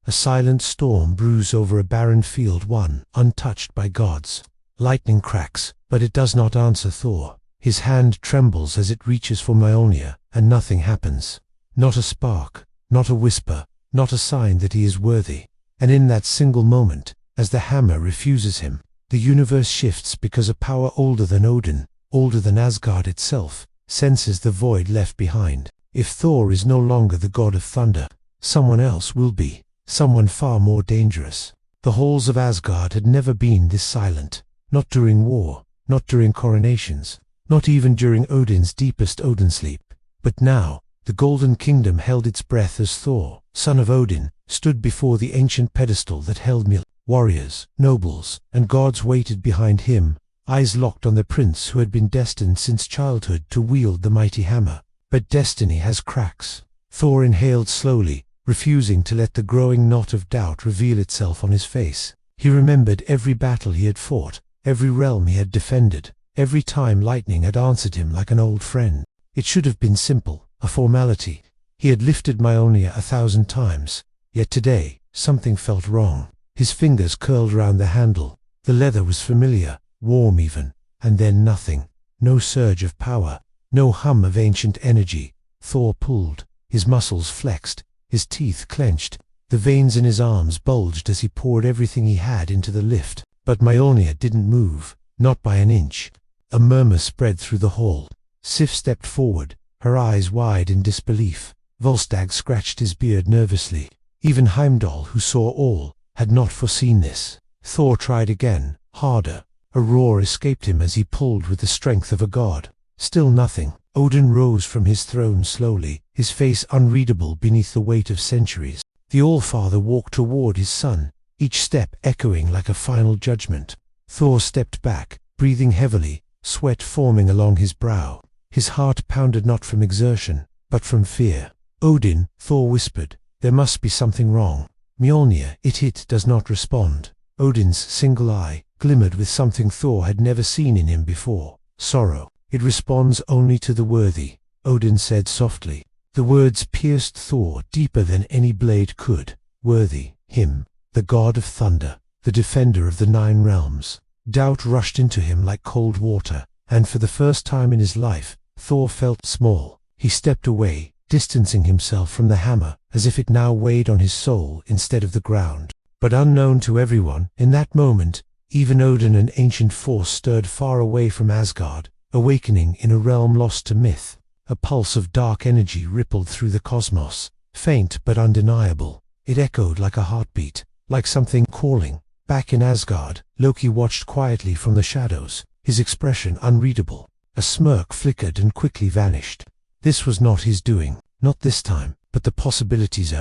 A silent storm brews over a barren field, one untouched by gods. Lightning cracks, but it does not answer Thor. His hand trembles as it reaches for Mjolnir, and nothing happens. Not a spark, not a whisper, not a sign that he is worthy. And in that single moment, as the hammer refuses him, the universe shifts, because a power older than Odin, older than Asgard itself, senses the void left behind. If Thor is no longer the god of thunder, someone else will be, someone far more dangerous. The halls of Asgard had never been this silent, not during war, not during coronations, not even during Odin's deepest Odin sleep. But now, the Golden Kingdom held its breath as Thor, son of Odin, stood before the ancient pedestal that held Mjolnir. Warriors, nobles, and gods waited behind him, eyes locked on the prince who had been destined since childhood to wield the mighty hammer. But destiny has cracks. Thor inhaled slowly, refusing to let the growing knot of doubt reveal itself on his face. He remembered every battle he had fought, every realm he had defended, every time lightning had answered him like an old friend. It should have been simple, a formality. He had lifted Mjolnir 1,000 times, yet today, something felt wrong. His fingers curled round the handle. The leather was familiar, warm even, and then nothing. No surge of power, no hum of ancient energy. Thor pulled, his muscles flexed, his teeth clenched, the veins in his arms bulged as he poured everything he had into the lift. But Mjolnir didn't move, not by an inch. A murmur spread through the hall. Sif stepped forward, her eyes wide in disbelief. Volstagg scratched his beard nervously. Even Heimdall, who saw all, had not foreseen this. Thor tried again, harder. A roar escaped him as he pulled with the strength of a god. Still nothing. Odin rose from his throne slowly, his face unreadable beneath the weight of centuries. The Allfather walked toward his son, each step echoing like a final judgment. Thor stepped back, breathing heavily, sweat forming along his brow. His heart pounded not from exertion, but from fear. Odin, Thor whispered, there must be something wrong. Mjolnir, it does not respond. Odin's single eye glimmered with something Thor had never seen in him before. Sorrow. It responds only to the worthy, Odin said softly. The words pierced Thor deeper than any blade could. Worthy, him, the god of thunder, the defender of the 9 realms. Doubt rushed into him like cold water, and for the first time in his life, Thor felt small. He stepped away, distancing himself from the hammer, as if it now weighed on his soul instead of the ground. But unknown to everyone, in that moment, even Odin and ancient force stirred far away from Asgard, awakening in a realm lost to myth. A pulse of dark energy rippled through the cosmos, faint but undeniable. It echoed like a heartbeat, like something calling. Back in Asgard, Loki watched quietly from the shadows, his expression unreadable. A smirk flickered and quickly vanished. This was not his doing, not this time, but the possibilities,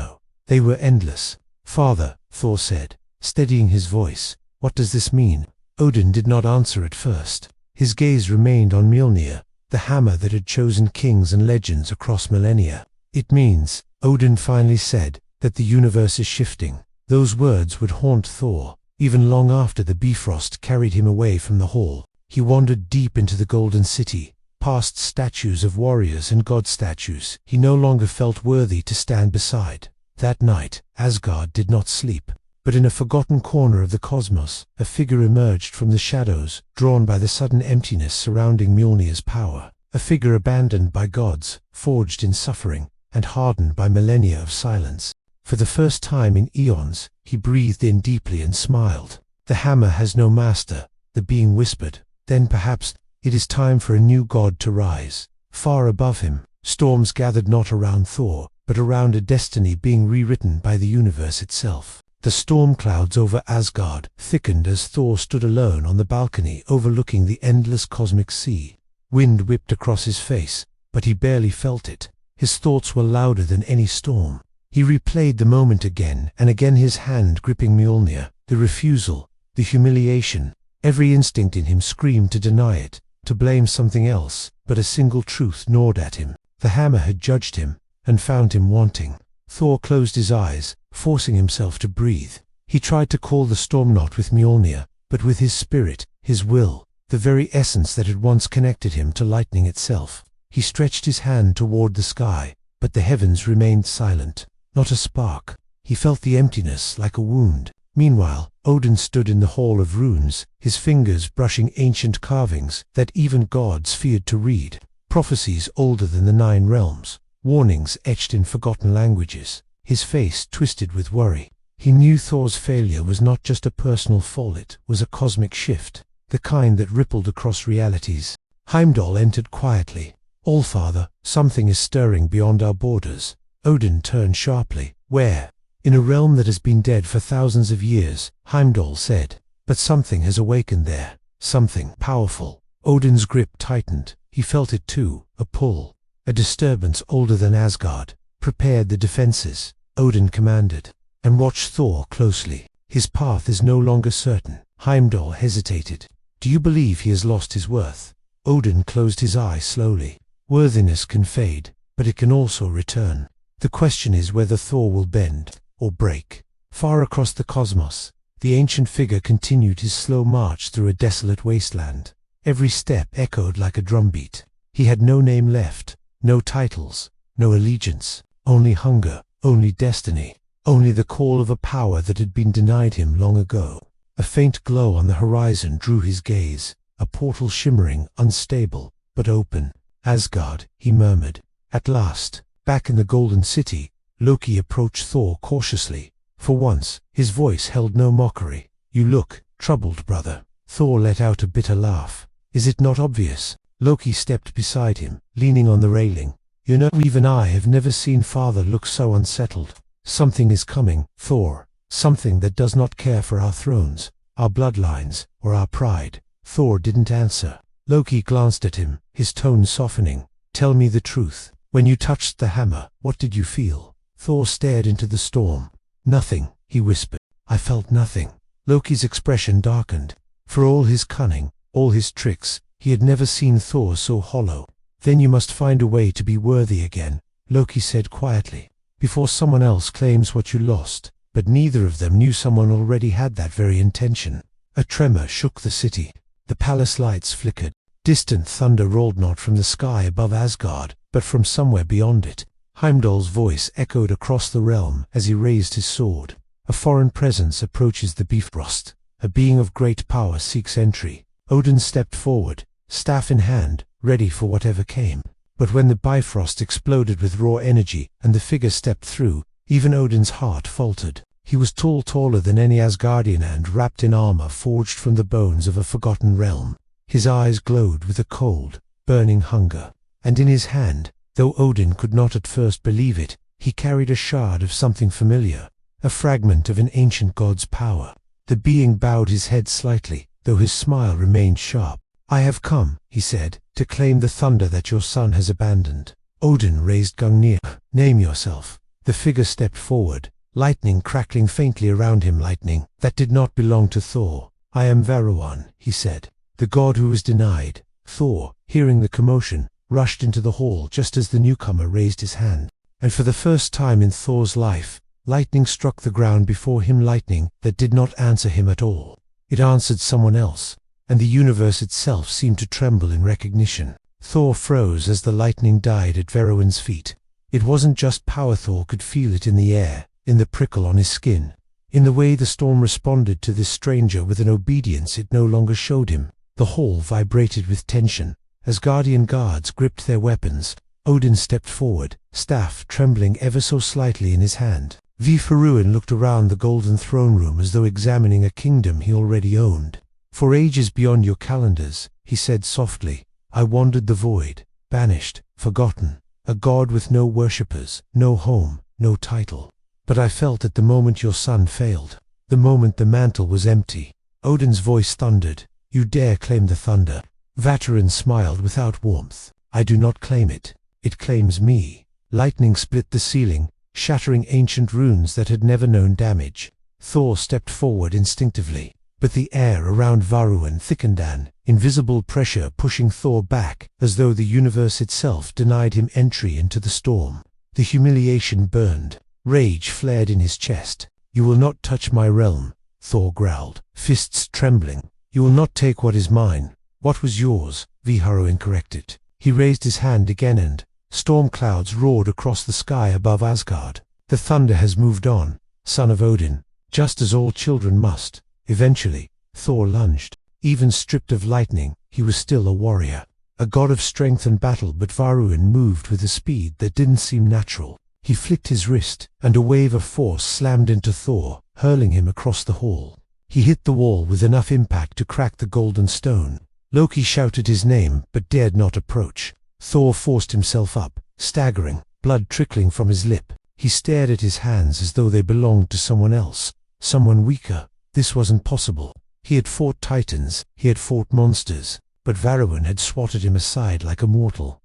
they were endless. Father, Thor said, steadying his voice, what does this mean? Odin did not answer at first. His gaze remained on Mjolnir, the hammer that had chosen kings and legends across millennia. It means, Odin finally said, that the universe is shifting. Those words would haunt Thor, even long after the Bifrost carried him away from the hall. He wandered deep into the Golden City, past statues of warriors and god statues he no longer felt worthy to stand beside. That night, Asgard did not sleep. But in a forgotten corner of the cosmos, a figure emerged from the shadows, drawn by the sudden emptiness surrounding Mjolnir's power. A figure abandoned by gods, forged in suffering, and hardened by millennia of silence. For the first time in eons, he breathed in deeply and smiled. The hammer has no master, the being whispered. Then perhaps, it is time for a new god to rise. Far above him, storms gathered not around Thor, but around a destiny being rewritten by the universe itself. The storm clouds over Asgard thickened as Thor stood alone on the balcony overlooking the endless cosmic sea. Wind whipped across his face, but he barely felt it. His thoughts were louder than any storm. He replayed the moment again and again, his hand gripping Mjolnir, the refusal, the humiliation. Every instinct in him screamed to deny it, to blame something else, but a single truth gnawed at him. The hammer had judged him, and found him wanting. Thor closed his eyes, forcing himself to breathe. He tried to call the storm not with Mjolnir, but with his spirit, his will, the very essence that had once connected him to lightning itself. He stretched his hand toward the sky, but the heavens remained silent. Not a spark. He felt the emptiness like a wound. Meanwhile, Odin stood in the Hall of Runes, his fingers brushing ancient carvings that even gods feared to read. Prophecies older than the 9 realms. Warnings etched in forgotten languages. His face twisted with worry. He knew Thor's failure was not just a personal fall, it was a cosmic shift, the kind that rippled across realities. Heimdall entered quietly. "Allfather, something is stirring beyond our borders." Odin turned sharply. "Where?" "In a realm that has been dead for thousands of years," Heimdall said. "But something has awakened there. Something powerful." Odin's grip tightened. He felt it too, a pull. A disturbance older than Asgard. "Prepared the defenses," Odin commanded. "And watch Thor closely. His path is no longer certain." Heimdall hesitated. "Do you believe he has lost his worth?" Odin closed his eye slowly. "Worthiness can fade, but it can also return. The question is whether Thor will bend or break." Far across the cosmos, the ancient figure continued his slow march through a desolate wasteland. Every step echoed like a drumbeat. He had no name left, no titles, no allegiance, only hunger, only destiny, only the call of a power that had been denied him long ago. A faint glow on the horizon drew his gaze, a portal shimmering, unstable, but open. "Asgard," he murmured. At last, back in the Golden City, Loki approached Thor cautiously. For once, his voice held no mockery. "You look troubled, brother." Thor let out a bitter laugh. "Is it not obvious?" Loki stepped beside him, leaning on the railing. "You know, even I have never seen father look so unsettled. Something is coming, Thor. Something that does not care for our thrones, our bloodlines, or our pride." Thor didn't answer. Loki glanced at him, his tone softening. "Tell me the truth. When you touched the hammer, what did you feel?" Thor stared into the storm. "Nothing," he whispered. "I felt nothing." Loki's expression darkened. For all his cunning, all his tricks, he had never seen Thor so hollow. "Then you must find a way to be worthy again," Loki said quietly, "before someone else claims what you lost." But neither of them knew someone already had that very intention. A tremor shook the city. The palace lights flickered. Distant thunder rolled not from the sky above Asgard, but from somewhere beyond it. Heimdall's voice echoed across the realm as he raised his sword. "A foreign presence approaches the Bifrost. A being of great power seeks entry." Odin stepped forward, staff in hand, ready for whatever came. But when the Bifrost exploded with raw energy and the figure stepped through, even Odin's heart faltered. He was tall, taller than any Asgardian, and wrapped in armor forged from the bones of a forgotten realm. His eyes glowed with a cold, burning hunger. And in his hand, though Odin could not at first believe it, he carried a shard of something familiar, a fragment of an ancient god's power. The being bowed his head slightly, though his smile remained sharp. "I have come," he said, "to claim the thunder that your son has abandoned." Odin raised Gungnir. "Name yourself." The figure stepped forward, lightning crackling faintly around him, lightning that did not belong to Thor. "I am Varuan," he said, "the god who was denied." Thor, hearing the commotion, rushed into the hall just as the newcomer raised his hand. And for the first time in Thor's life, lightning struck the ground before him, lightning that did not answer him at all. It answered someone else, and the universe itself seemed to tremble in recognition. Thor froze as the lightning died at Varuan's feet. It wasn't just power. Thor could feel it in the air, in the prickle on his skin, in the way the storm responded to this stranger with an obedience it no longer showed him. The hall vibrated with tension. As guardian guards gripped their weapons, Odin stepped forward, staff trembling ever so slightly in his hand. Varuan looked around the golden throne room as though examining a kingdom he already owned. "For ages beyond your calendars," he said softly, "I wandered the void, banished, forgotten, a god with no worshippers, no home, no title. But I felt at the moment your son failed, the moment the mantle was empty." Odin's voice thundered. "You dare claim the thunder?" Varuan smiled without warmth. "I do not claim it. It claims me." Lightning split the ceiling, shattering ancient runes that had never known damage. Thor stepped forward instinctively, but the air around Varuan thickened, an invisible pressure pushing Thor back, as though the universe itself denied him entry into the storm. The humiliation burned. Rage flared in his chest. "You will not touch my realm," Thor growled, fists trembling. "You will not take what is mine." "What was yours?" Varuan corrected. He raised his hand again, and storm clouds roared across the sky above Asgard. "The thunder has moved on," son of Odin, just as all children must. Eventually, Thor lunged. Even stripped of lightning, he was still a warrior, a god of strength and battle, but Varun moved with a speed that didn't seem natural. He flicked his wrist, and a wave of force slammed into Thor, hurling him across the hall. He hit the wall with enough impact to crack the golden stone. Loki shouted his name, but dared not approach. Thor forced himself up, staggering, blood trickling from his lip. He stared at his hands as though they belonged to someone else, someone weaker. This wasn't possible. He had fought titans, he had fought monsters, but Varun had swatted him aside like a mortal.